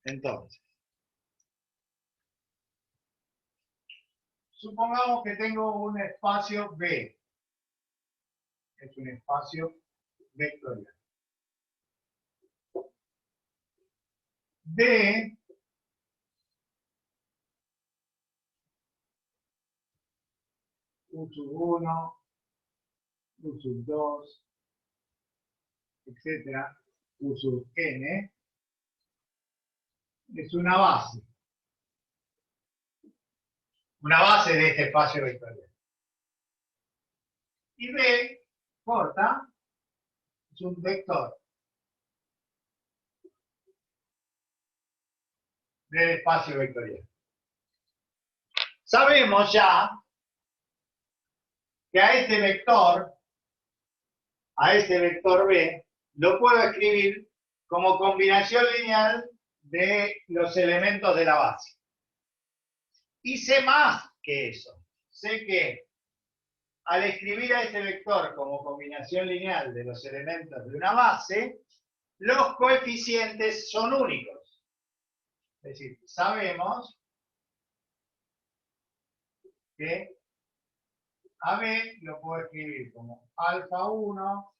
Entonces, supongamos que tengo un espacio B. Es un espacio vectorial. D U sub 1, U sub 2, etcétera, U sub n, es una base. Una base de este espacio vectorial. Y B, corta, es un vector del espacio vectorial. Sabemos ya que a este vector B, lo puedo escribir como combinación lineal de los elementos de la base. Y sé más que eso. Sé que al escribir a este vector como combinación lineal de los elementos de una base, los coeficientes son únicos. Es decir, sabemos que a B lo puedo escribir como alfa 1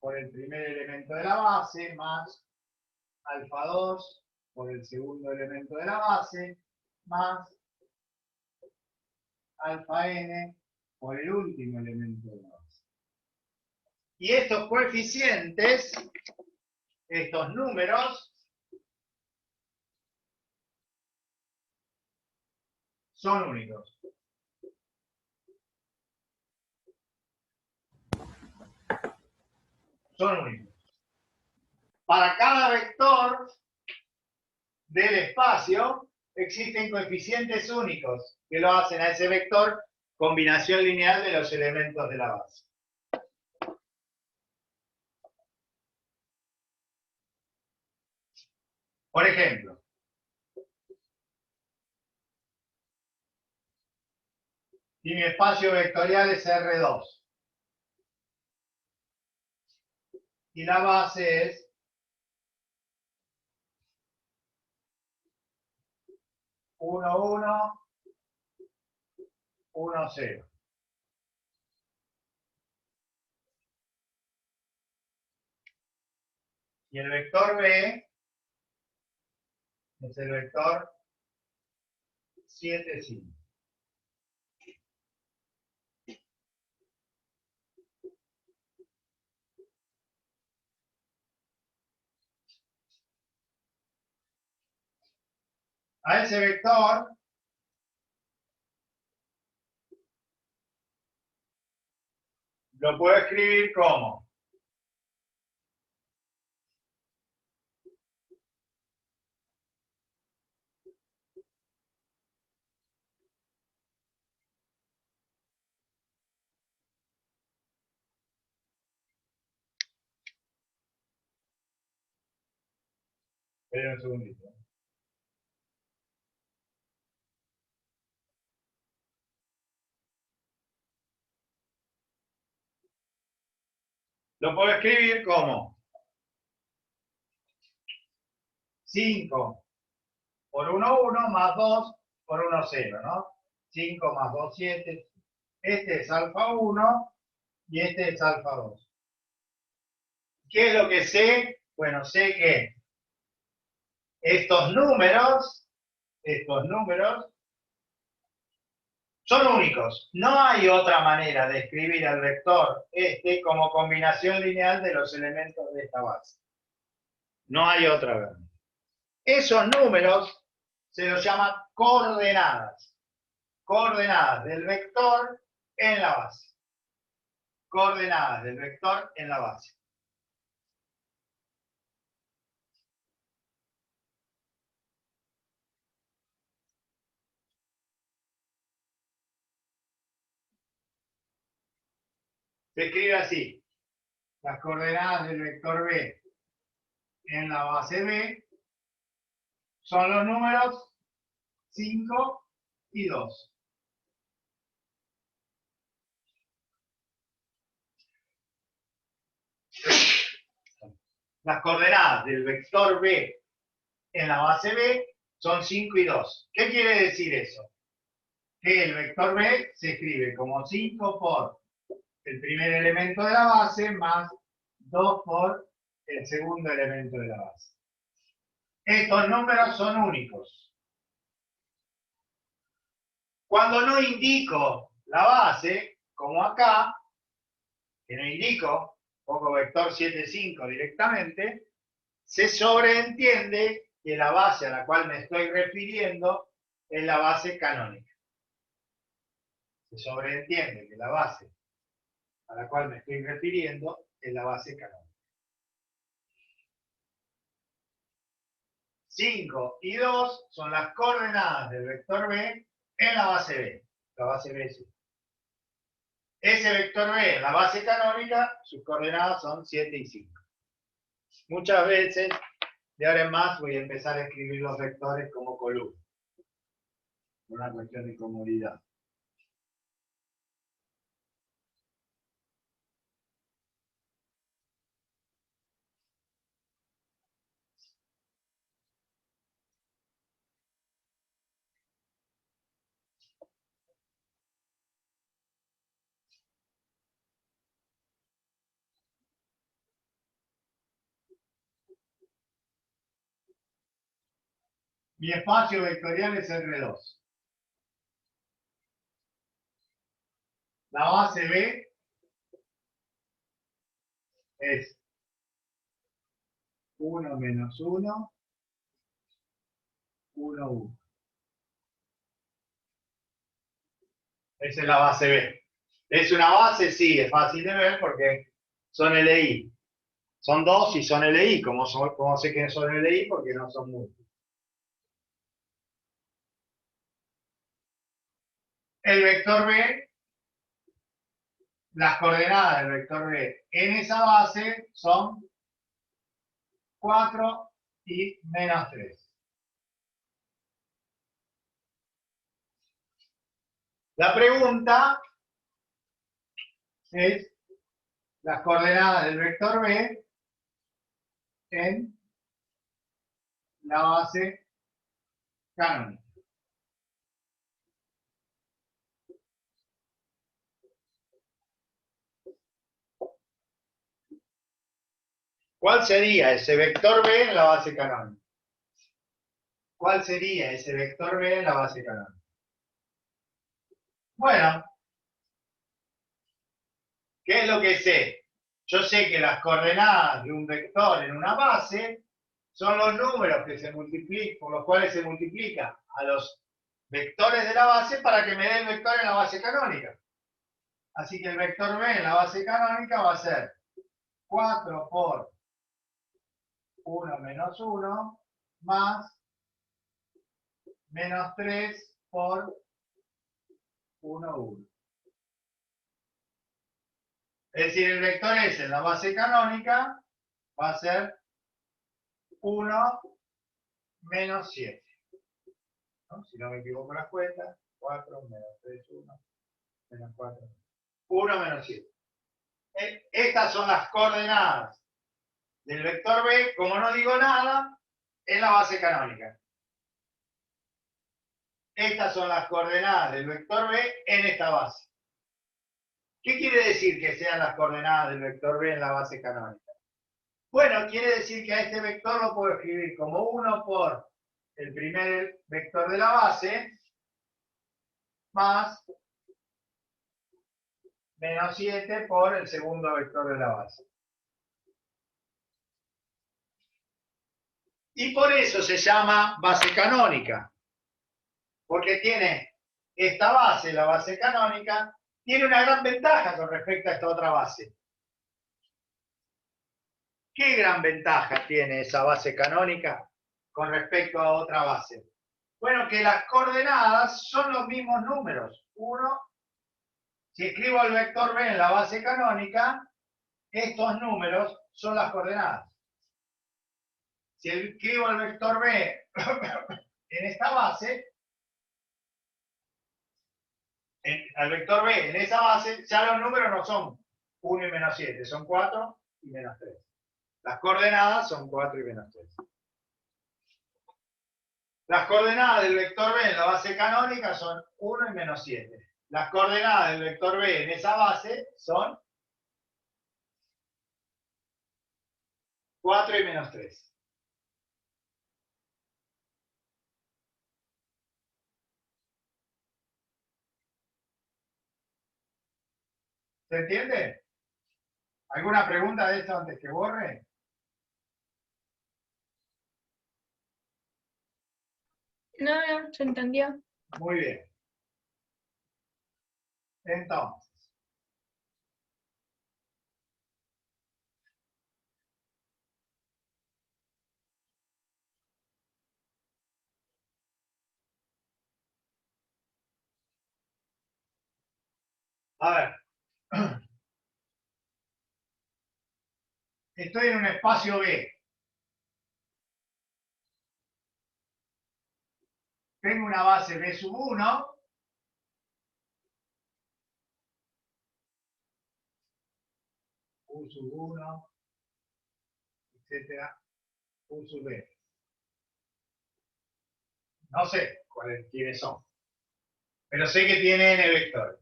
por el primer elemento de la base más alfa 2 por el segundo elemento de la base más alfa n por el último elemento de la base. Y estos coeficientes, estos números, son únicos. Son únicos. Para cada vector del espacio existen coeficientes únicos que lo hacen a ese vector combinación lineal de los elementos de la base. Por ejemplo, si mi espacio vectorial es R2 y la base es 1, 1, 1, 0. Y el vector B es el vector 7, 5. A ese vector lo puedo escribir como espera un segundito. Lo puedo escribir como 5 por 1, 1 más 2 por 1, 0, ¿no? 5 más 2, 7. Este es alfa 1 y este es alfa 2. ¿Qué es lo que sé? Bueno, sé que estos números son únicos. No hay otra manera de escribir al vector este como combinación lineal de los elementos de esta base. No hay otra manera. Esos números se los llama coordenadas. Coordenadas del vector en la base. Coordenadas del vector en la base. Se escribe así. Las coordenadas del vector B en la base B son los números 5 y 2. Las coordenadas del vector B en la base B son 5 y 2. ¿Qué quiere decir eso? Que el vector B se escribe como 5 por el primer elemento de la base más 2 por el segundo elemento de la base. Estos números son únicos. Cuando no indico la base, como acá, que no indico, pongo vector 7, 5 directamente, se sobreentiende que la base a la cual me estoy refiriendo es la base canónica. Se sobreentiende que la base a la cual me estoy refiriendo es la base canónica. 5 y 2 son las coordenadas del vector B en la base B. La base B es ese vector B en la base canónica, sus coordenadas son 7 y 5. Muchas veces, de ahora en más, voy a empezar a escribir los vectores como columnas. Una cuestión de comodidad. Mi espacio vectorial es R2. La base B es 1 menos 1, 1, 1. Esa es la base B. ¿Es una base? Sí, es fácil de ver porque son LI. Son 2 y son LI. ¿Cómo sé que son LI? Porque no son múltiples. El vector B, las coordenadas del vector B en esa base son 4 y menos 3. La pregunta es las coordenadas del vector B en la base canónica. ¿Cuál sería ese vector B en la base canónica? ¿Cuál sería ese vector B en la base canónica? Bueno, ¿qué es lo que sé? Yo sé que las coordenadas de un vector en una base son los números que se multiplican, por los cuales se multiplica a los vectores de la base para que me dé el vector en la base canónica. Así que el vector B en la base canónica va a ser 4 por 1 menos 1 más menos 3 por 1, 1. Es decir, el vector S en la base canónica va a ser 1 menos 7. ¿No? Si no me equivoco las cuentas, 4 menos 3, 1, menos 4, 1 menos 7. Estas son las coordenadas del vector B, como no digo nada, en la base canónica. Estas son las coordenadas del vector B en esta base. ¿Qué quiere decir que sean las coordenadas del vector B en la base canónica? Bueno, quiere decir que a este vector lo puedo escribir como 1 por el primer vector de la base más menos 7 por el segundo vector de la base. Y por eso se llama base canónica, porque tiene esta base, la base canónica, tiene una gran ventaja con respecto a esta otra base. ¿Qué gran ventaja tiene esa base canónica con respecto a otra base? Bueno, que las coordenadas son los mismos números. Si escribo el vector B en la base canónica, estos números son las coordenadas. Si escribo el vector B en esta base, al vector B en esa base, ya los números no son 1 y menos 7, son 4 y menos 3. Las coordenadas son 4 y menos 3. Las coordenadas del vector B en la base canónica son 1 y menos 7. Las coordenadas del vector B en esa base son 4 y menos 3. ¿Se entiende? ¿Alguna pregunta de esto antes que borre? No, no, se entendió. Muy bien. Entonces, a ver. Estoy en un espacio B. Tengo una base B sub 1. U sub 1, etcétera. U sub B. No sé quiénes son. Pero sé que tiene n vectores.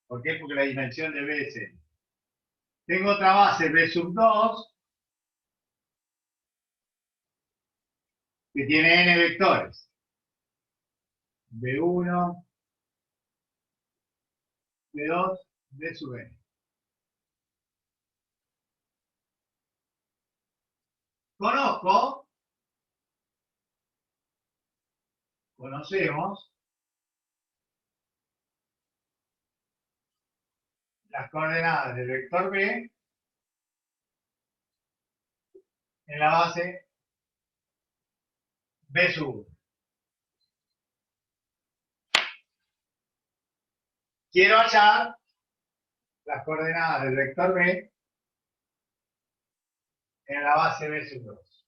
¿Por qué? Porque la dimensión de B es n. Tengo otra base B sub 2 que tiene n vectores. B1, B2, B sub n. Conocemos las coordenadas del vector B en la base B sub 1. Quiero hallar las coordenadas del vector B en la base B sub 2.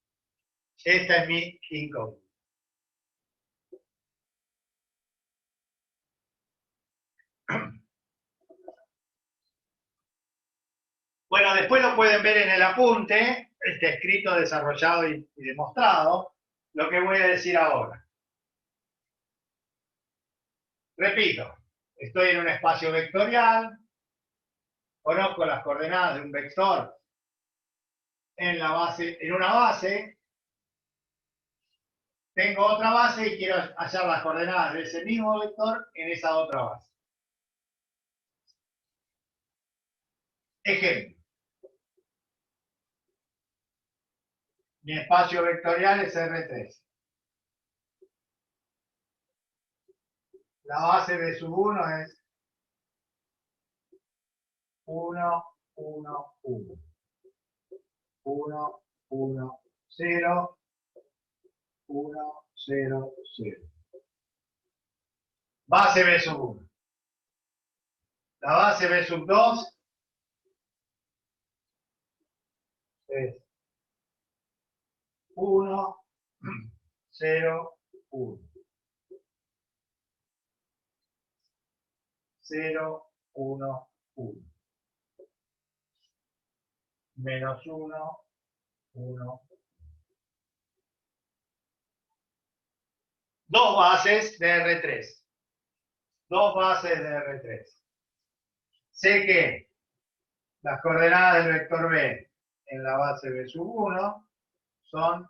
Esta es mi incógnita. Bueno, después lo pueden ver en el apunte, está escrito, desarrollado y demostrado, lo que voy a decir ahora. Repito, estoy en un espacio vectorial, conozco las coordenadas de un vector en una base, tengo otra base y quiero hallar las coordenadas de ese mismo vector en esa otra base. Ejemplo. Mi espacio vectorial es R3. La base de sub 1 es 1, 1, 1. 1, 1, 0, 1, 0, 0. Base B sub 1. La base B sub 2 es 1, 0, 1. 0, 1, 1. Menos 1, 1. Dos bases de R3. Dos bases de R3. Sé que las coordenadas del vector B en la base B sub 1 son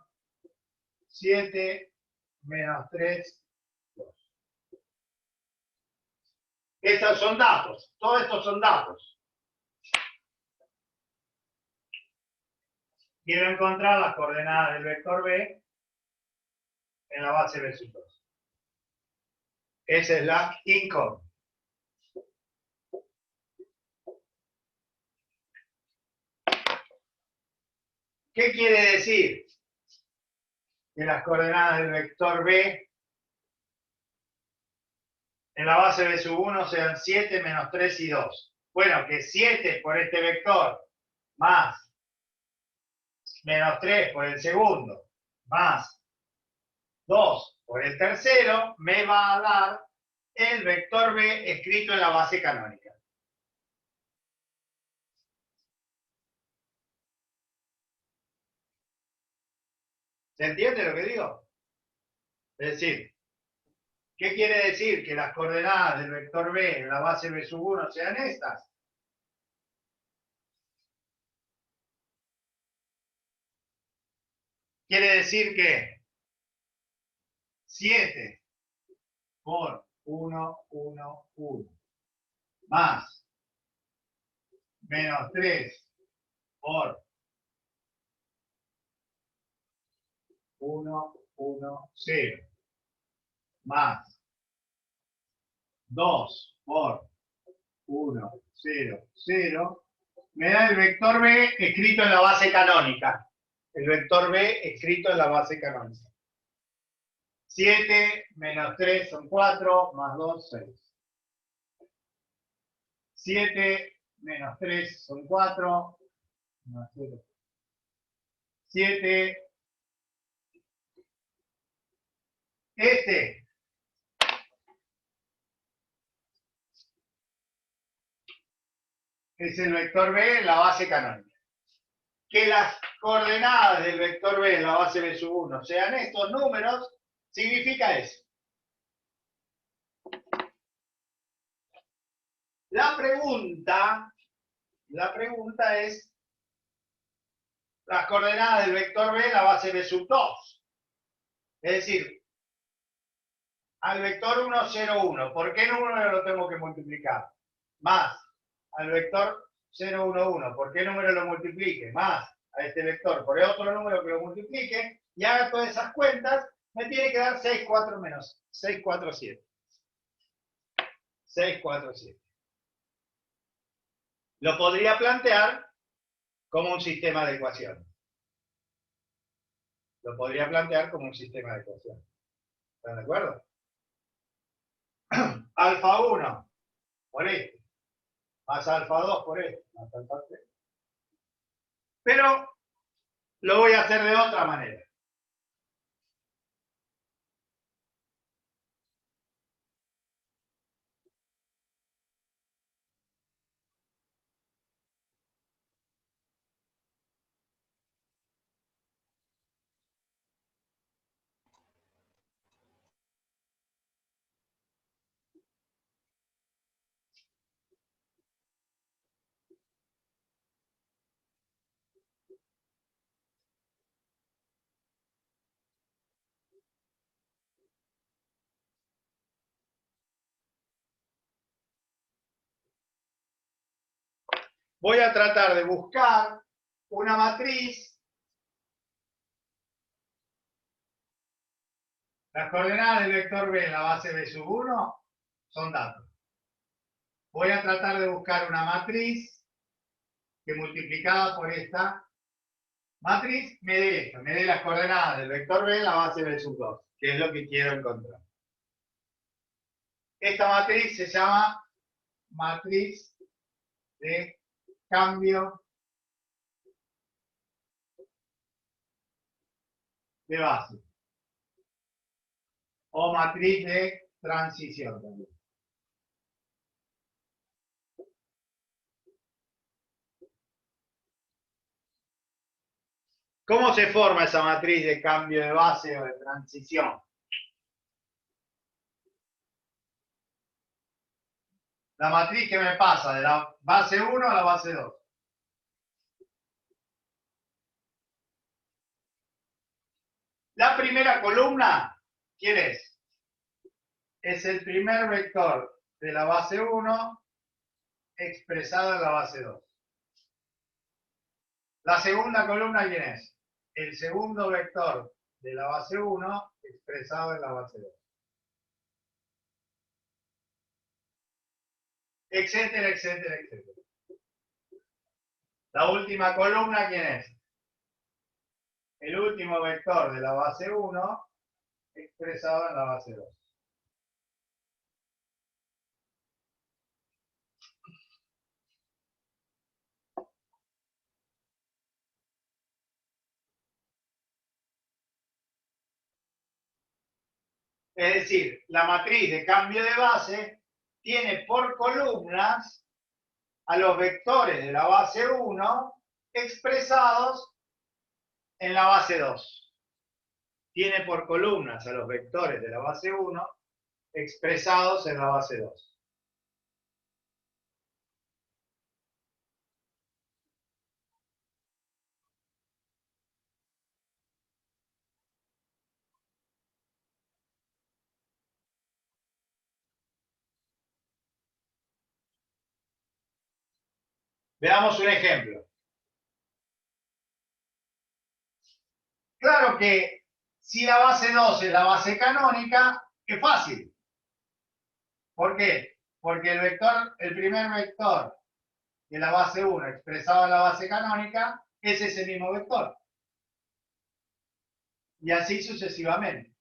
7, menos 3, 2. Estos son datos. Todos estos son datos. Quiero encontrar las coordenadas del vector B en la base B sub 2. Esa es la incógnita. ¿Qué quiere decir? Que las coordenadas del vector B en la base B sub 1 sean 7, menos 3 y 2. Bueno, que 7 por este vector más menos 3 por el segundo más 2 por el tercero me va a dar el vector B escrito en la base canónica. ¿Se entiende lo que digo? Es decir, ¿qué quiere decir? Que las coordenadas del vector B en la base B sub 1 sean estas. Quiere decir que 7 por 1, 1, 1, más menos 3 por 1, 1, 0, más 2 por 1, 0, 0, me da el vector B escrito en la base canónica. El vector B escrito en la base canónica. 7 menos 3 son 4, más 2, 6. 7 menos 3 son 4, más 0. 7. Este es el vector B en la base canónica. Que las coordenadas del vector B en la base B sub 1 sean estos números, significa eso. La pregunta es las coordenadas del vector B en la base B sub 2. Es decir, al vector 1, 0, 1, ¿por qué número lo tengo que multiplicar? Más al vector 0, 1, 1, ¿por qué número lo multiplique? Más a este vector por otro número que lo multiplique y haga todas esas cuentas, me tiene que dar 6, 4 menos 6, 4, 7. 6, 4, 7. Lo podría plantear como un sistema de ecuaciones. Lo podría plantear como un sistema de ecuaciones. ¿Están de acuerdo? Alfa 1 por este, más alfa 2 por este, más alfa 3. Pero lo voy a hacer de otra manera. Voy a tratar de buscar una matriz. Las coordenadas del vector B en la base B sub 1 son datos. Voy a tratar de buscar una matriz que multiplicada por esta matriz me dé esto, me dé las coordenadas del vector B en la base B sub 2, que es lo que quiero encontrar. Esta matriz se llama matriz de cambio de base o matriz de transición también. ¿Cómo se forma esa matriz de cambio de base o de transición? La matriz que me pasa de la base 1 a la base 2. La primera columna, ¿quién es? Es el primer vector de la base 1 expresado en la base 2. La segunda columna, ¿quién es? El segundo vector de la base 1 expresado en la base 2. Etcétera, etcétera, etcétera. La última columna, ¿quién es? El último vector de la base 1 expresado en la base 2. Es decir, la matriz de cambio de base tiene por columnas a los vectores de la base 1 expresados en la base 2. tiene por columnas a los vectores de la base 1 expresados en la base 2. Veamos un ejemplo. Claro que si la base 2 es la base canónica, es fácil. ¿Por qué? Porque el primer vector de la base 1 expresado en la base canónica es ese mismo vector. Y así sucesivamente.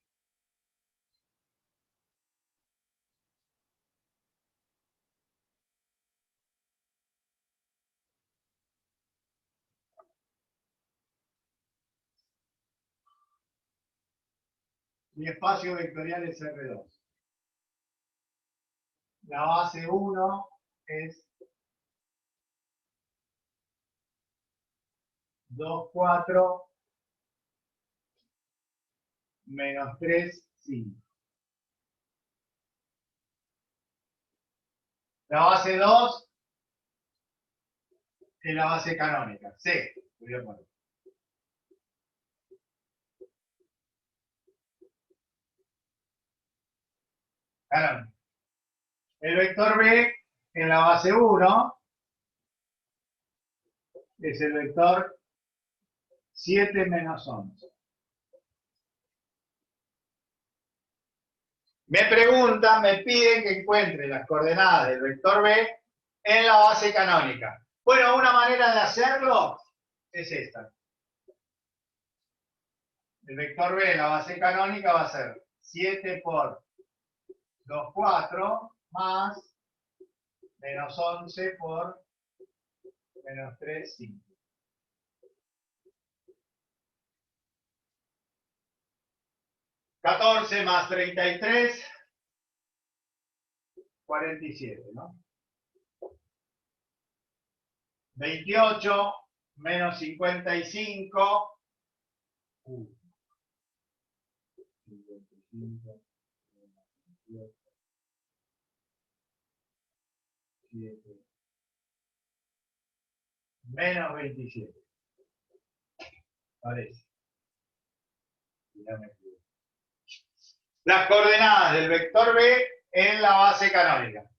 Mi espacio vectorial es R2. La base 1 es 2, 4, menos 3, 5. La base 2 es la base canónica, C. Voy a poner. Canónica. El vector B en la base 1 es el vector 7 menos 11. Me preguntan, me piden que encuentre las coordenadas del vector B en la base canónica. Bueno, una manera de hacerlo es esta. El vector B en la base canónica va a ser 7 por 2, 4, más menos 11 por menos 3, 5. ¿14 más 33? 47, ¿no? 28 menos 55. 55, 7, menos 27. Parece. Las coordenadas del vector B en la base canónica.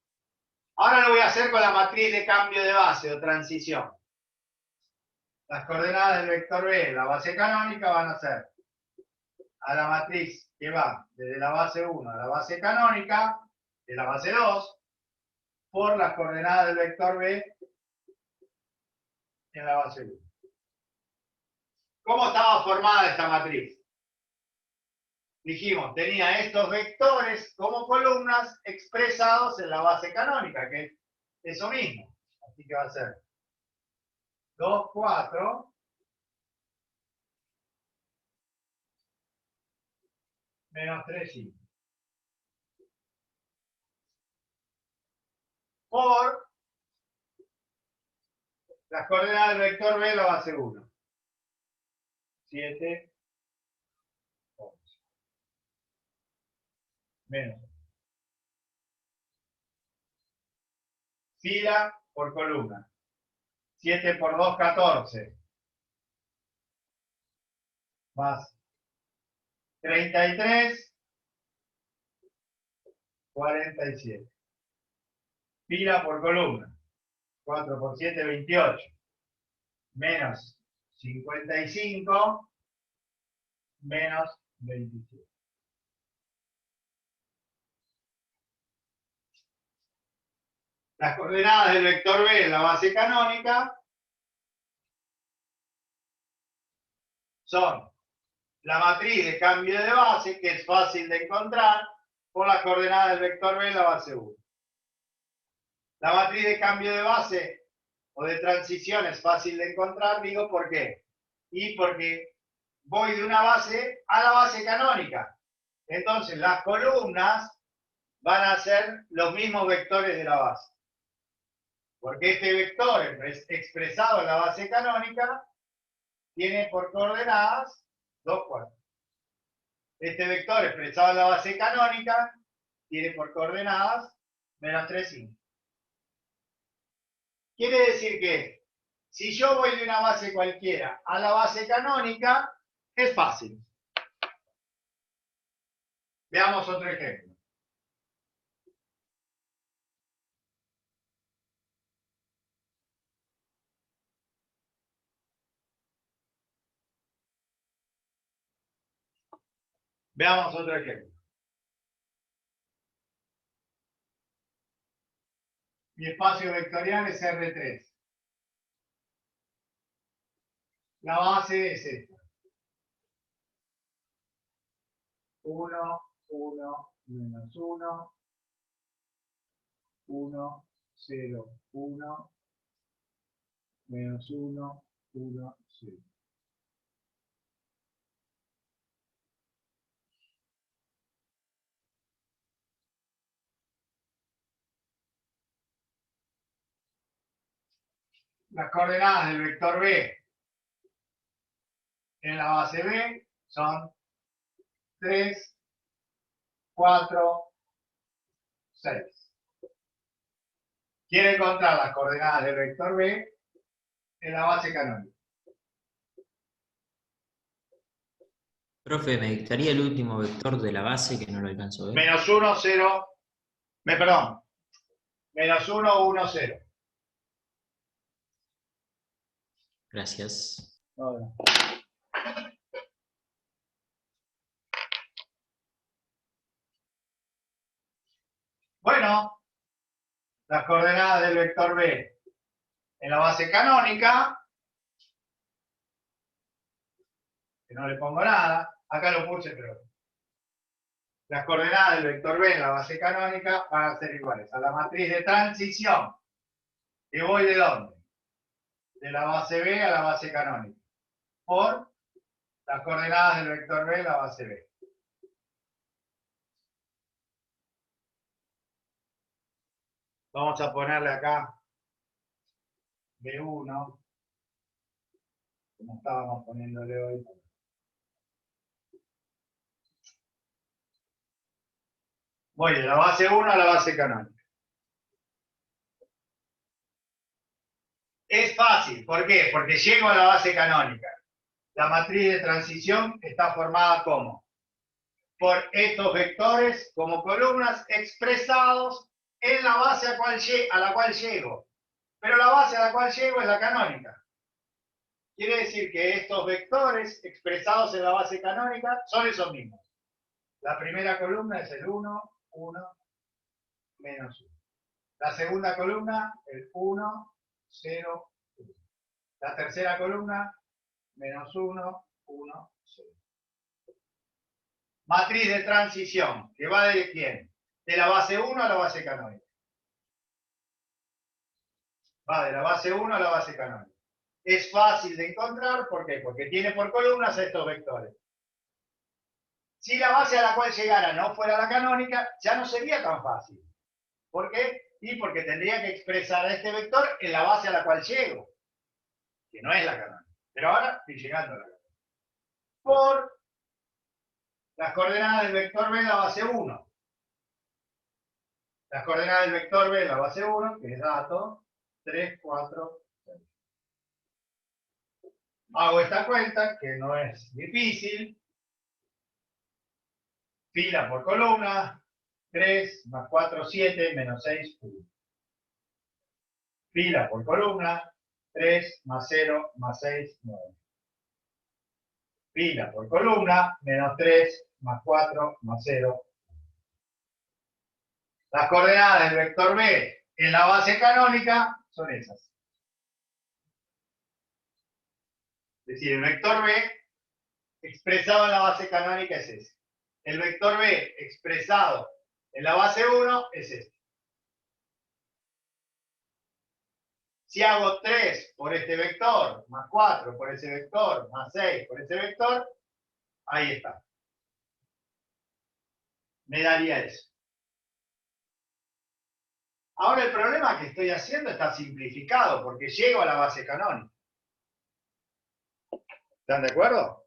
Ahora lo voy a hacer con la matriz de cambio de base o transición. Las coordenadas del vector B en la base canónica van a ser a la matriz que va desde la base 1 a la base canónica, de la base 2, por las coordenadas del vector B en la base 1. ¿Cómo estaba formada esta matriz? Dijimos, tenía estos vectores como columnas expresados en la base canónica, que es eso mismo. Así que va a ser 2, 4, menos 3, 5. Por las coordenadas del vector B en la base 1. 7, 11. Menos. Fila por columna. 7 por 2, 14. Más 33, 47. Fila por columna. 4 por 7, 28. Menos 55, menos 27. Las coordenadas del vector B en la base canónica son la matriz de cambio de base, que es fácil de encontrar, por las coordenadas del vector B en la base 1. La matriz de cambio de base o de transición es fácil de encontrar, digo, ¿por qué? Y porque voy de una base a la base canónica. Entonces, las columnas van a ser los mismos vectores de la base. Porque este vector expresado en la base canónica tiene por coordenadas 2, 4. Este vector expresado en la base canónica tiene por coordenadas menos 3, 5. Quiere decir que si yo voy de una base cualquiera a la base canónica, es fácil. Veamos otro ejemplo. Veamos otro ejemplo. Mi espacio vectorial es R3. La base es esta. 1, 1, menos 1, 1, 0, 1, menos 1, 1, 0. Las coordenadas del vector B en la base B son 3, 4, 6. Quiere encontrar las coordenadas del vector B en la base canónica. Profe, me dictaría el último vector de la base que no lo alcanzo a ver. Menos 1, 0. Perdón. Menos 1, 1, 0. Gracias. No. Bueno, las coordenadas del vector B en la base canónica, que no le pongo nada, acá lo puse, pero las coordenadas del vector B en la base canónica van a ser iguales a la matriz de transición, que voy de dónde? De la base B a la base canónica, por las coordenadas del vector B en la base B. Vamos a ponerle acá B1, como estábamos poniéndole hoy. Voy de la base 1 a la base canónica. Es fácil, ¿por qué? Porque llego a la base canónica. La matriz de transición está formada como por estos vectores como columnas expresados en la base a la cual llego. Pero la base a la cual llego es la canónica. Quiere decir que estos vectores expresados en la base canónica son esos mismos. La primera columna es el 1, 1, menos 1. La segunda columna, el 1, 0, 1. La tercera columna, menos 1, 1, 0. Matriz de transición, que va de quién? De la base 1 a la base canónica. Va de la base 1 a la base canónica. Es fácil de encontrar, ¿por qué? Porque tiene por columnas estos vectores. Si la base a la cual llegara no fuera la canónica, ya no sería tan fácil. ¿Por qué? Y porque tendría que expresar a este vector en la base a la cual llego, que no es la canónica. Pero ahora estoy llegando a la canónica. Por las coordenadas del vector B en la base 1. Las coordenadas del vector B en la base 1, que es dato, 3, 4, 6. Hago esta cuenta, que no es difícil. Fila por columna, 3 más 4, 7, menos 6, 1. Fila por columna, 3 más 0 más 6, 9. Fila por columna, menos 3 más 4 más 0. Las coordenadas del vector B en la base canónica son esas. Es decir, el vector B expresado en la base canónica es ese. El vector B expresado en la base 1 es este. Si hago 3 por este vector, más 4 por ese vector, más 6 por ese vector, ahí está. Me daría eso. Ahora el problema que estoy haciendo está simplificado, porque llego a la base canónica. ¿Están de acuerdo?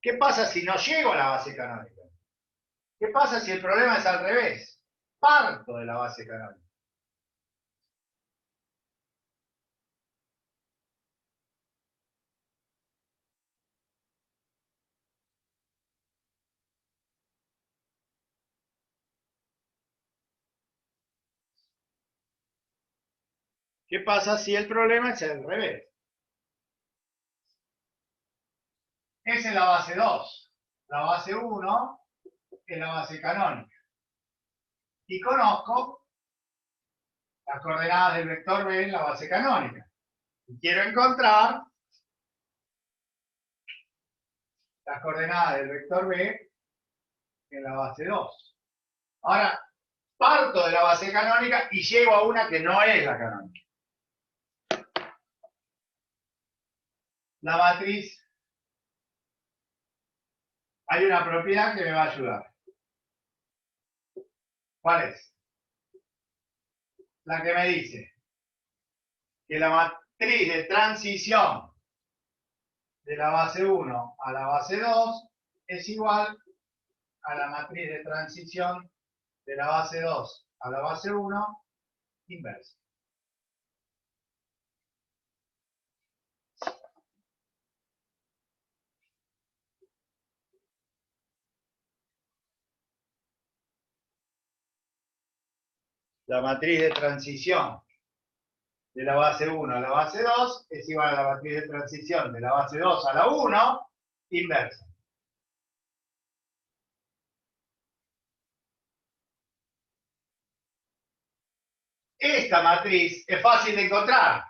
¿Qué pasa si no llego a la base canónica? ¿Qué pasa si el problema es al revés? Parto de la base canónica. ¿Qué pasa si el problema es al revés? Esa es la base 2. La base 1 es la base canónica. Y conozco las coordenadas del vector B en la base canónica. Y quiero encontrar las coordenadas del vector B en la base 2. Ahora, parto de la base canónica y llego a una que no es la canónica. La matriz, hay una propiedad que me va a ayudar. ¿Cuál es? La que me dice que la matriz de transición de la base 1 a la base 2 es igual a la matriz de transición de la base 2 a la base 1 inversa. La matriz de transición de la base 1 a la base 2 es igual a la matriz de transición de la base 2 a la 1 inversa. Esta matriz es fácil de encontrar.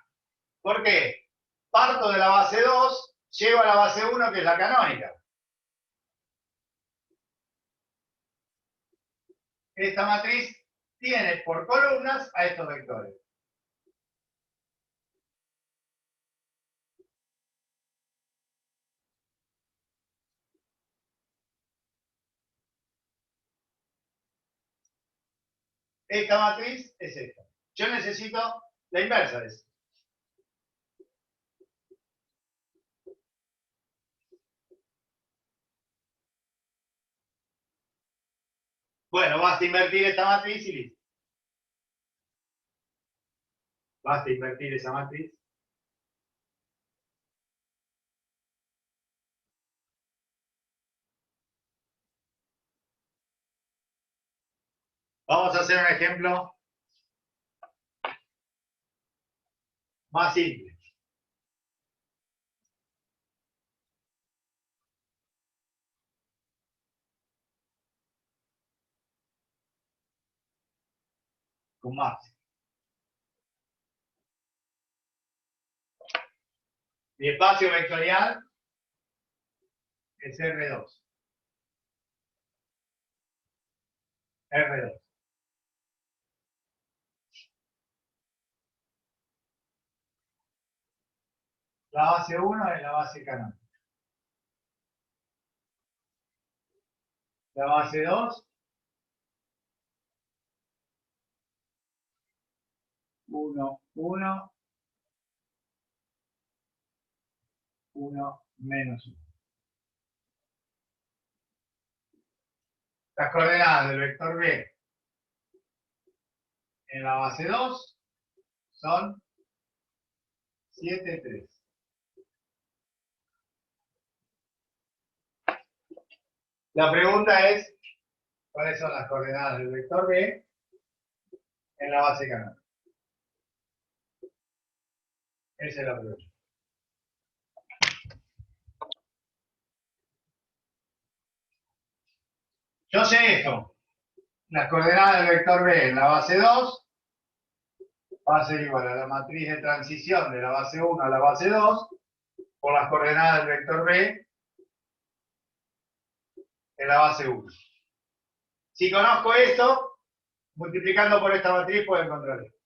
¿Por qué? Parto de la base 2, llego a la base 1, que es la canónica. Esta matriz tiene por columnas a estos vectores. Esta matriz es esta. Yo necesito la inversa de esto. Bueno, basta invertir esta matriz y listo. Basta invertir esa matriz. Vamos a hacer un ejemplo más simple. Con más. Mi espacio vectorial es R2. R2. La base 1 es la base canónica. La base 2, 1, 1, 1, menos 1. Las coordenadas del vector B en la base 2 son 7, 3. La pregunta es, ¿cuáles son las coordenadas del vector B en la base canónica? Esa es la pregunta. Yo sé esto. Las coordenadas del vector B en la base 2 va a ser igual a la matriz de transición de la base 1 a la base 2 por las coordenadas del vector B en la base 1. Si conozco esto, multiplicando por esta matriz puedo encontrar esto.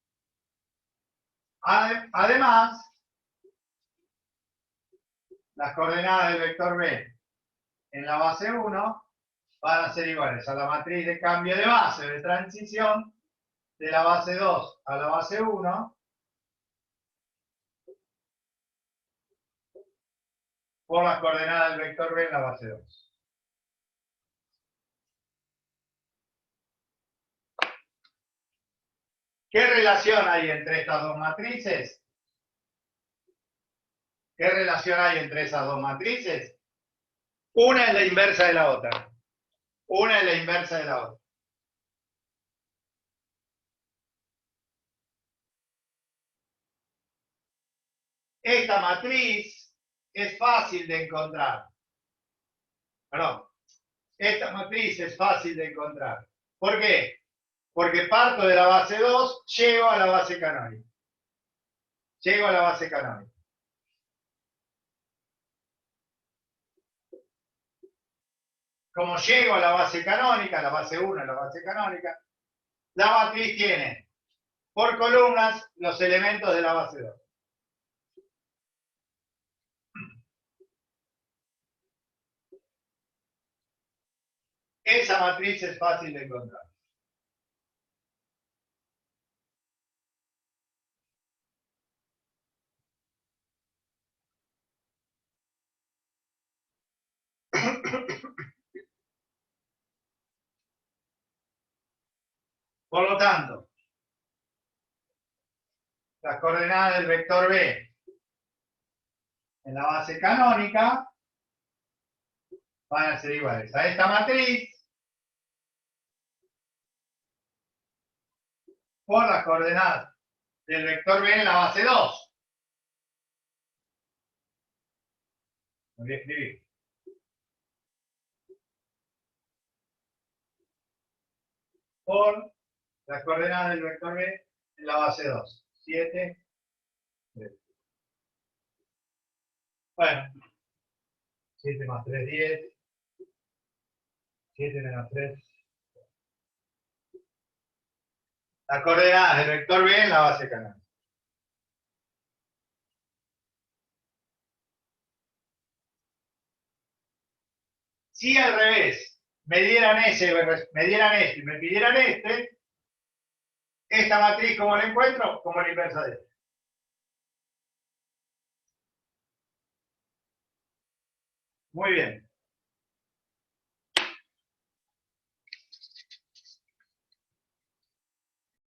Además, las coordenadas del vector B en la base 1 van a ser iguales a la matriz de cambio de base de transición de la base 2 a la base 1 por las coordenadas del vector B en la base 2. ¿Qué relación hay entre estas dos matrices? ¿Qué relación hay entre esas dos matrices? Una es la inversa de la otra. Una es la inversa de la otra. Esta matriz es fácil de encontrar. Perdón. Esta matriz es fácil de encontrar. ¿Por qué? Porque parto de la base 2, llego a la base canónica. Llego a la base canónica. Como llego a la base canónica, la base 1 a la base canónica, la matriz tiene por columnas los elementos de la base 2. Esa matriz es fácil de encontrar. Por lo tanto, las coordenadas del vector B en la base canónica van a ser iguales a esta matriz por las coordenadas del vector B en la base 2. Lo voy a escribir. Por las coordenadas del vector B en la base 2. 7, 3. Bueno, 7 más 3, 10. 7 menos 3. Las coordenadas del vector B en la base canónica. Si al revés me dieran este y me pidieran este, esta matriz, ¿cómo la encuentro? Como la inversa de esta. Muy bien.